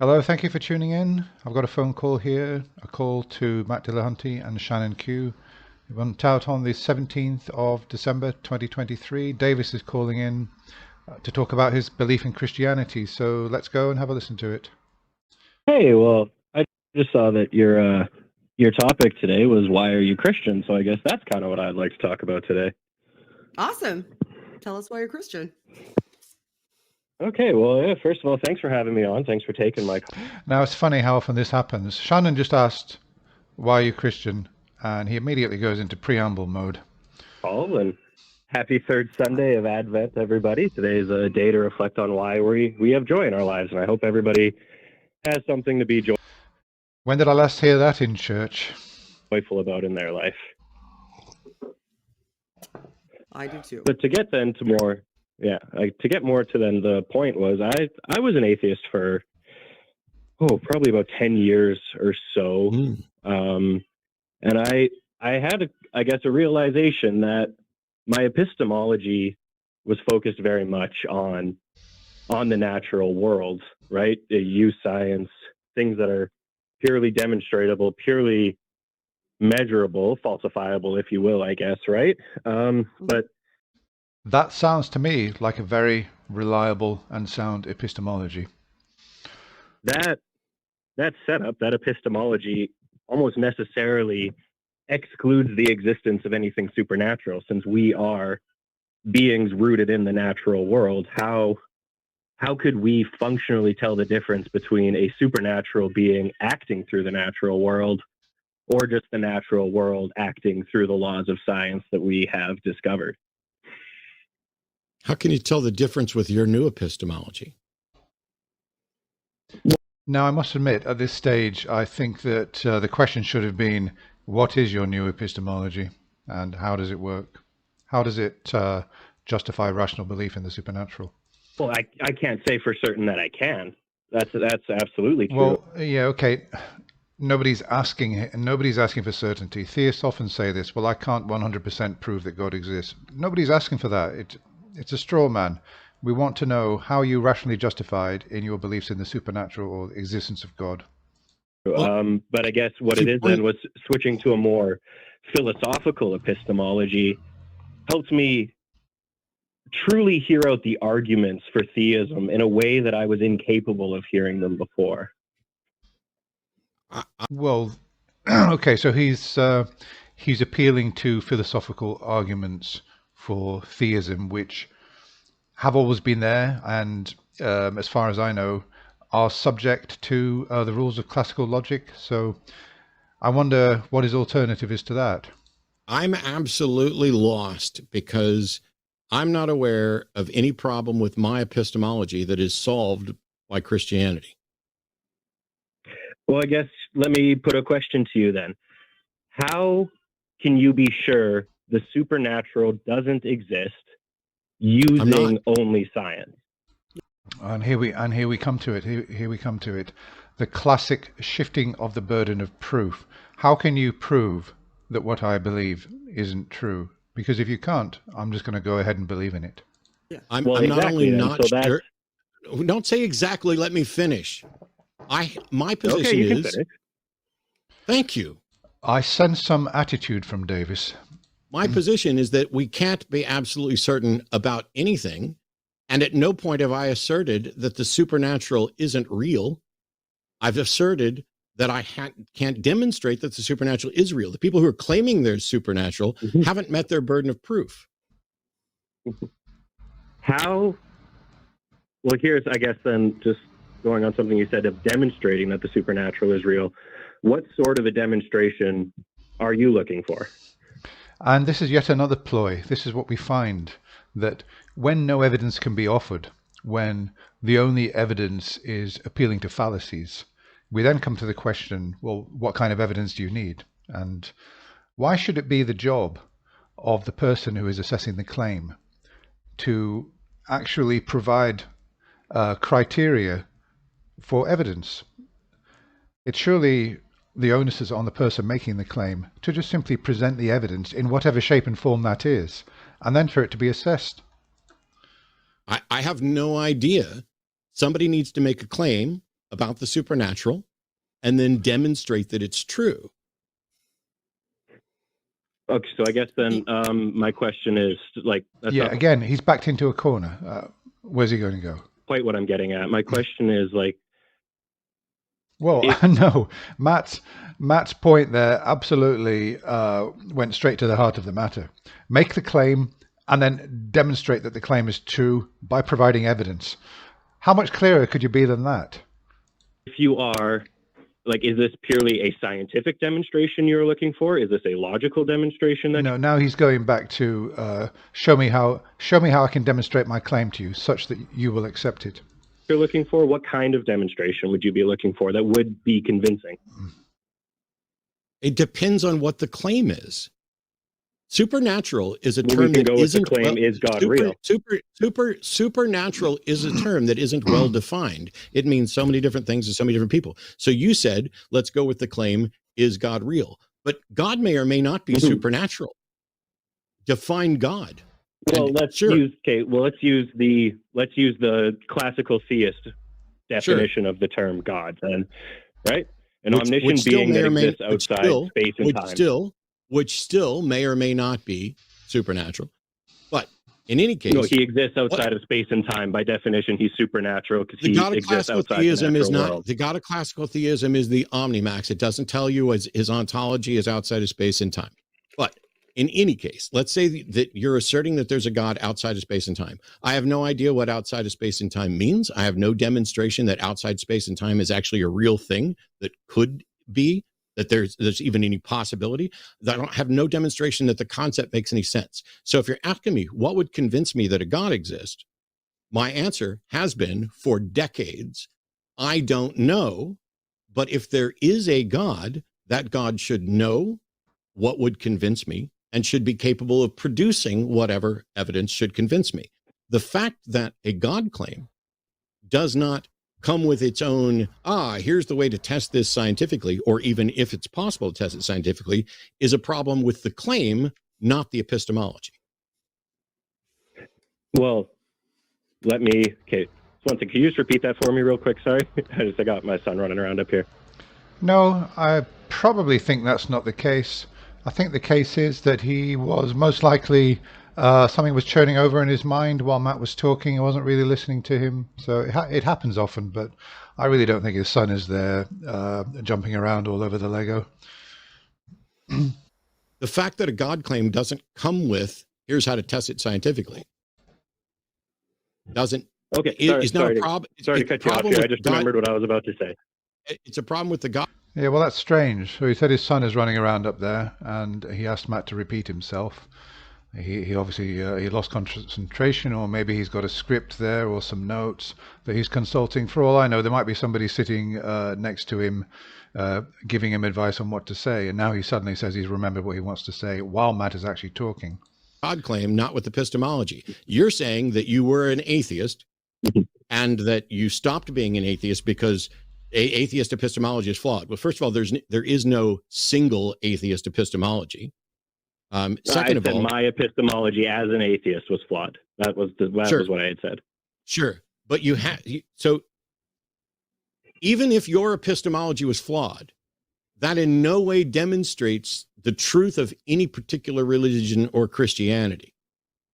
Hello, thank you for tuning in. I've got a phone call here, a call to Matt Dillahunty and Shannon Q. It went out on the 17th of December 2023. Davis is calling in to talk about his belief in Christianity. So let's go and have a listen to it. Hey, well, I just saw that your topic today was why are you Christian? So I guess that's kind of what I'd like to talk about today. Awesome. Tell us why you're Christian. Okay, well, yeah, first of all, thanks for having me on. Thanks for taking my call. Now, it's funny how often this happens. Shannon just asked, why are you Christian? And he immediately goes into preamble mode. And happy third Sunday of Advent, everybody. Today is a day to reflect on why we have joy in our lives, and I hope everybody has something to be When did I last hear that in church? joyful about in their life. I do too. But to get then to more, to get more to then the point was I was an atheist for probably about 10 years or so. And I had I guess a realization that my epistemology was focused very much on the natural world, right? They use science, things that are purely demonstratable, purely measurable, falsifiable, if you will, I guess, right? But that sounds to me like a very reliable and sound epistemology. That setup, that epistemology, almost necessarily excludes the existence of anything supernatural, since we are beings rooted in the natural world. How could we functionally tell the difference between a supernatural being acting through the natural world or just the natural world acting through the laws of science that we have discovered? How can you tell the difference with your new epistemology? Now, I must admit, at this stage, I think that the question should have been, what is your new epistemology and how does it work? How does it justify rational belief in the supernatural? Well, I can't say for certain that I can. That's absolutely true. Well, yeah, okay. Nobody's asking for certainty. Theists often say this, well, I can't 100% prove that God exists. Nobody's asking for that. It's a straw man. We want to know how you rationally justified in your beliefs in the supernatural or the existence of God. But I guess what it is then was switching to a more philosophical epistemology helped me truly hear out the arguments for theism in a way that I was incapable of hearing them before. Well, okay, so he's appealing to philosophical arguments for theism, which have always been there, and as far as I know, are subject to the rules of classical logic. So I wonder what his alternative is to that. I'm absolutely lost because I'm not aware of any problem with my epistemology that is solved by Christianity. Well, I guess let me put a question to you then. How can you be sure the supernatural doesn't exist using only science? And here we come to it. Here we come to it. The classic shifting of the burden of proof. How can you prove that what I believe isn't true? Because if you can't, I'm just going to go ahead and believe in it. Yeah. I'm not only not sure. Don't say exactly. Let me finish. My position is. Thank you. I sense some attitude from Davis. My position is that we can't be absolutely certain about anything. And at no point have I asserted that the supernatural isn't real. I've asserted that I can't demonstrate that the supernatural is real. The people who are claiming they're supernatural haven't met their burden of proof. How? Well, here's, I guess, then just going on something you said of demonstrating that the supernatural is real. What sort of a demonstration are you looking for? And this is yet another ploy. This is what we find, that when no evidence can be offered, when the only evidence is appealing to fallacies, we then come to the question, well, what kind of evidence do you need? And why should it be the job of the person who is assessing the claim to actually provide criteria for evidence? It's surely the onus is on the person making the claim to just simply present the evidence in whatever shape and form that is, and then for it to be assessed. I have no idea. Somebody needs to make a claim. about the supernatural and then demonstrate that it's true. Okay, so I guess then my question is like, that's Yeah, not again, he's backed into a corner. Where's he going to go? quite what I'm getting at. My question is like, Well, no, Matt's point there absolutely went straight to the heart of the matter. Make the claim and then demonstrate that the claim is true by providing evidence. How much clearer could you be than that? if you are like, is this purely a scientific demonstration you're looking for? Is this a logical demonstration? That No, now he's going back to show me how I can demonstrate my claim to you such that you will accept it. you're looking for? What kind of demonstration would you be looking for that would be convincing? It depends on what the claim is. Supernatural is a Well, term we can that go with the isn't claim, is God real? Supernatural is a term that isn't well defined. It means so many different things to so many different people. So you said, let's go with the claim, is God real? But God may or may not be supernatural. Define God. Well, And let's sure, use the classical theist definition of the term God then, right? An omniscient still being may that or may- exists outside space and time. which still may or may not be supernatural. But in any case, No, he exists outside of space and time. By definition, he's supernatural because the he God of exists classical outside the theism is natural not world. the God of classical theism is the omnimax. It doesn't tell you his ontology is outside of space and time. But in any case, let's say that you're asserting that there's a God outside of space and time. I have no idea what outside of space and time means. I have no demonstration that outside space and time is actually a real thing that could be, that there's even any possibility. I don't have no demonstration that the concept makes any sense. So if you're asking me what would convince me that a God exists, my answer has been for decades, I don't know. But if there is a God, that God should know what would convince me and should be capable of producing whatever evidence should convince me. The fact that a God claim does not come with its own, here's the way to test this scientifically, or even if it's possible to test it scientifically, is a problem with the claim, not the epistemology. Well, okay. One thing, can you just repeat that for me real quick? Sorry. I got my son running around up here. No, I probably think that's not the case. I think the case is that he was most likely something was churning over in his mind while Matt was talking. He wasn't really listening to him. So it happens often, but I really don't think his son is there jumping around all over the Lego. The fact that a God claim doesn't come with, here's how to test it scientifically, doesn't. Okay, It's not sorry a problem. Sorry to cut you off here. I just remembered what I was about to say. It's a problem with the God. Yeah, well, that's strange. So he said his son is running around up there, and he asked Matt to repeat himself. He obviously he lost concentration, or maybe he's got a script there or some notes that he's consulting. For all I know, there might be somebody sitting next to him giving him advice on what to say, and now he suddenly says he's remembered what he wants to say while Matt is actually talking. God claim, not with epistemology. You're saying that you were an atheist and that you stopped being an atheist because atheist epistemology is flawed. Well, first of all, there is no single atheist epistemology. Second of all, my epistemology as an atheist was flawed. That was what I had said. Sure, but so even if your epistemology was flawed, that in no way demonstrates the truth of any particular religion or Christianity.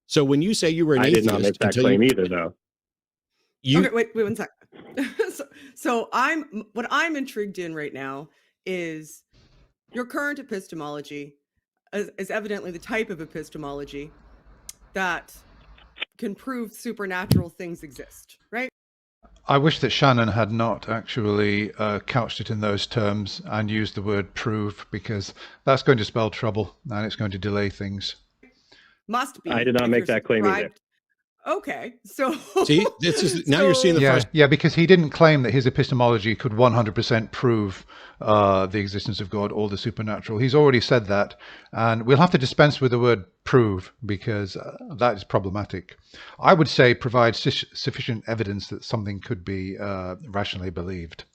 So when you say you were an atheist, I did not make that claim either, though. Okay, wait 1 second. so what I'm intrigued in right now is your current epistemology is evidently the type of epistemology that can prove supernatural things exist, right? I wish that Shannon had not actually couched it in those terms and used the word prove, because that's going to spell trouble and it's going to delay things. Must be. I did not make that claim either. Okay, so see, this is now you're seeing the yeah, because he didn't claim that his epistemology could 100% prove the existence of God or the supernatural. He's already said that, and we'll have to dispense with the word prove because that is problematic. I would say provide sufficient evidence that something could be rationally believed.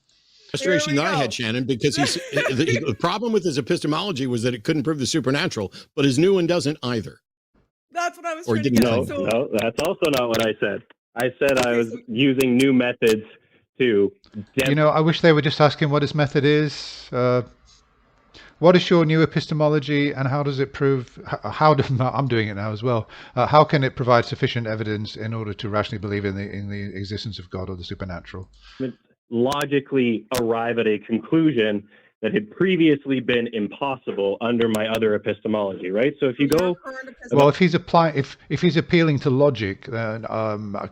Frustration that I had, Shannon, because the problem with his epistemology was that it couldn't prove the supernatural, but his new one doesn't either. That's what I was Or trying to get No, at. no, that's also not what I said. I said I was using new methods to... You know, I wish they were just asking what his method is. What is your new epistemology, and how does it prove? I'm doing it now as well. How can it provide sufficient evidence in order to rationally believe in the existence of God or the supernatural? Logically arrive at a conclusion that had previously been impossible under my other epistemology, right? So if you go... Well, if he's appealing to logic,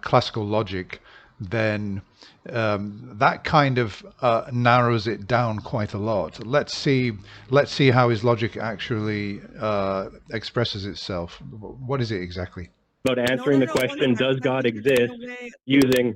classical logic, then that kind of narrows it down quite a lot. Let's see how his logic actually expresses itself. What is it exactly? About answering the question, does God exist, using...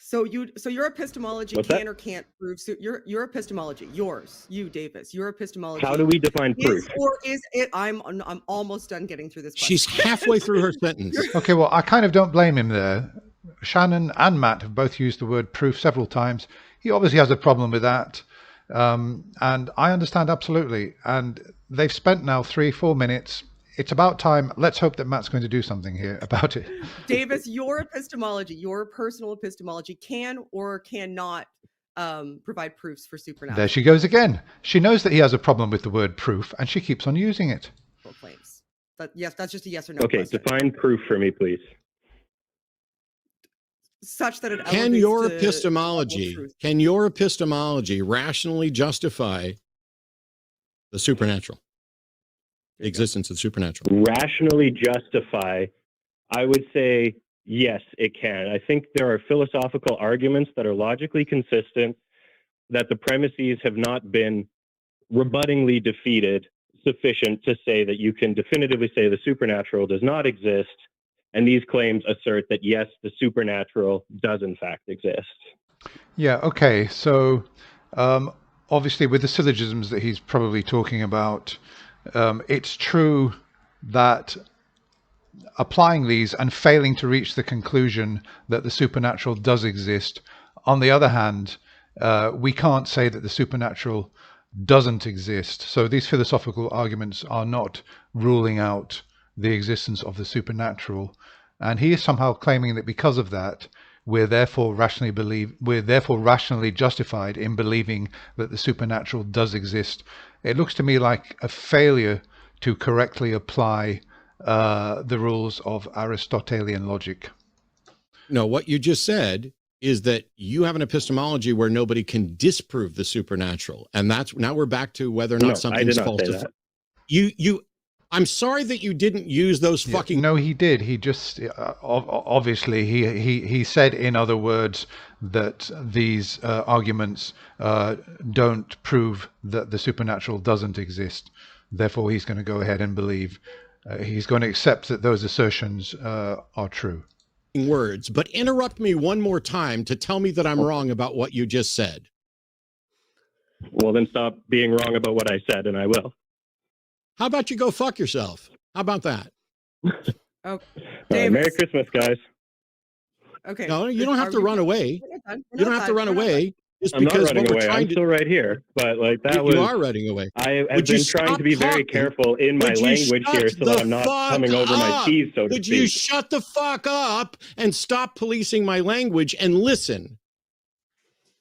So your epistemology can or can't prove. So your epistemology, you Davis, your epistemology. How do we define proof? Or is it? I'm almost done getting through this question. She's halfway through her sentence. Okay, well, I kind of don't blame him there. Shannon and Matt have both used the word proof several times. He obviously has a problem with that, and I understand absolutely. And they've spent now 3-4 minutes. It's about time. Let's hope that Matt's going to do something here about it. Davis, your epistemology, your personal epistemology can or cannot provide proofs for supernatural. There she goes again. She knows that he has a problem with the word proof, and she keeps on using it. Claims. But yes, that's just a yes or no. Okay, question. Define proof for me, please. Such that it can your epistemology rationally justify the supernatural? The existence of the supernatural. Rationally justify, I would say yes, it can. I think there are philosophical arguments that are logically consistent, that the premises have not been rebuttingly defeated sufficient to say that you can definitively say the supernatural does not exist. And these claims assert that yes, the supernatural does in fact exist. Yeah, okay. So obviously with the syllogisms that he's probably talking about, it's true that applying these and failing to reach the conclusion that the supernatural does exist. On the other hand, we can't say that the supernatural doesn't exist. So these philosophical arguments are not ruling out the existence of the supernatural. And he is somehow claiming that because of that, we're therefore rationally justified in believing that the supernatural does exist. It looks to me like a failure to correctly apply the rules of Aristotelian logic. No, what you just said is that you have an epistemology where nobody can disprove the supernatural. And that's, now we're back to whether or not something's false. I'm sorry that you didn't use those fucking... No, he did. He just, obviously, he said, in other words, that these arguments don't prove that the supernatural doesn't exist. Therefore, he's going to go ahead and believe, he's going to accept that those assertions are true. Words, but interrupt me one more time to tell me that I'm wrong about what you just said. Well, then stop being wrong about what I said, and I will. How about you go fuck yourself? How about that? Oh, Merry Christmas, guys. Okay. No, you don't have to run away. You don't have to run away. Just I'm because not running away. I'm still right here. But like that was... You are running away. I have been trying to be very careful in my language here so that I'm not coming over my skis, so to speak. Would you shut the fuck up and stop policing my language and listen?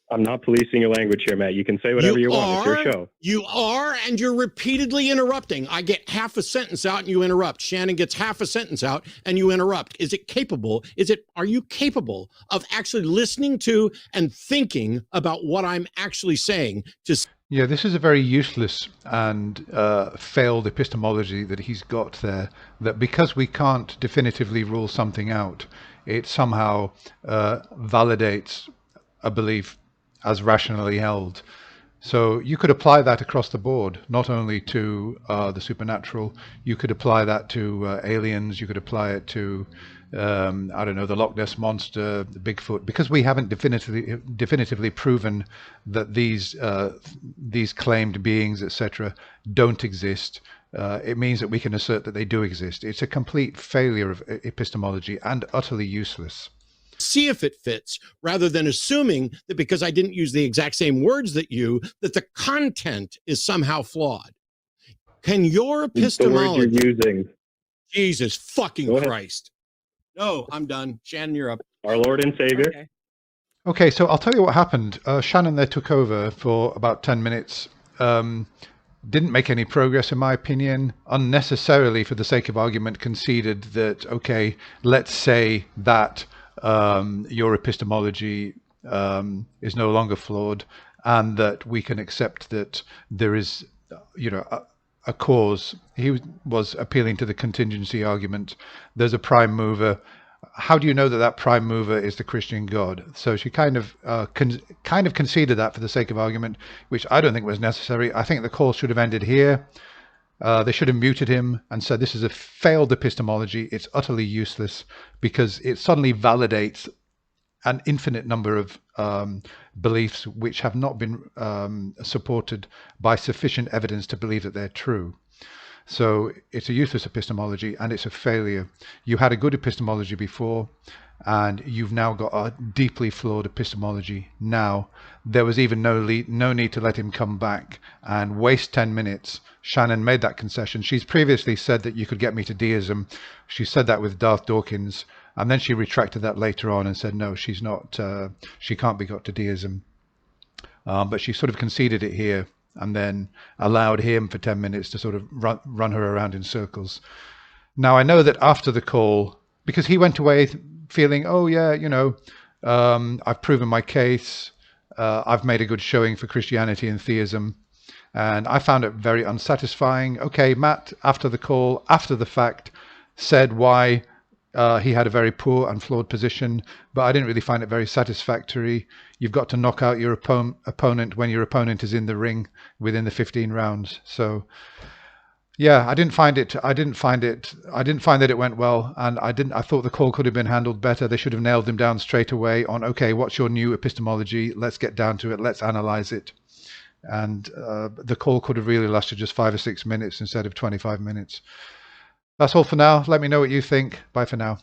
I'm not policing your language here, Matt. You can say whatever you want. It's your show. You are, and you're repeatedly interrupting. I get half a sentence out and you interrupt. Shannon gets half a sentence out and you interrupt. Are you capable of actually listening to and thinking about what I'm actually saying? Yeah, this is a very useless and failed epistemology that he's got there, that because we can't definitively rule something out, it somehow validates a belief as rationally held. So you could apply that across the board, not only to the supernatural. You could apply that to aliens. You could apply it to, I don't know, the Loch Ness Monster, the Bigfoot, because we haven't definitively proven that these claimed beings, etc., don't exist. It means that we can assert that they do exist. It's a complete failure of epistemology and utterly useless. See if it fits, rather than assuming that because I didn't use the exact same words that the content is somehow flawed. Can your epistemology... The word you're using. Jesus fucking Christ. No, I'm done. Shannon, you're up. Our Lord and Savior. Okay. Okay, so I'll tell you what happened. Shannon there took over for about 10 minutes. Didn't make any progress, in my opinion, unnecessarily, for the sake of argument, conceded that, okay, let's say that your epistemology is no longer flawed, and that we can accept that there is, a cause. He was appealing to the contingency argument. There's a prime mover. How do you know that that prime mover is the Christian God? So she kind of conceded that for the sake of argument, which I don't think was necessary. I think the call should have ended here. They should have muted him and said, this is a failed epistemology. It's utterly useless, because it suddenly validates an infinite number of beliefs which have not been supported by sufficient evidence to believe that they're true. So it's a useless epistemology, and it's a failure. You had a good epistemology before, and you've now got a deeply flawed epistemology now. There was even no need to let him come back and waste 10 minutes. Shannon made that concession. She's previously said that you could get me to deism. She said that with Darth Dawkins, and then she retracted that later on and said, no, she's not. She can't be got to deism. But she sort of conceded it here, and then allowed him for 10 minutes to sort of run her around in circles. Now, I know that after the call, because he went away feeling, oh yeah, I've proven my case, I've made a good showing for Christianity and theism, and I found it very unsatisfying. Okay, Matt, after the call, after the fact, said why he had a very poor and flawed position, but I didn't really find it very satisfactory. You've got to knock out your opponent when your opponent is in the ring within the 15 rounds. So yeah, I didn't find that it went well, and I thought the call could have been handled better. They should have nailed him down straight away on, okay, what's your new epistemology? Let's get down to it. Let's analyze it. And the call could have really lasted just 5 or 6 minutes instead of 25 minutes. That's all for now. Let me know what you think. Bye for now.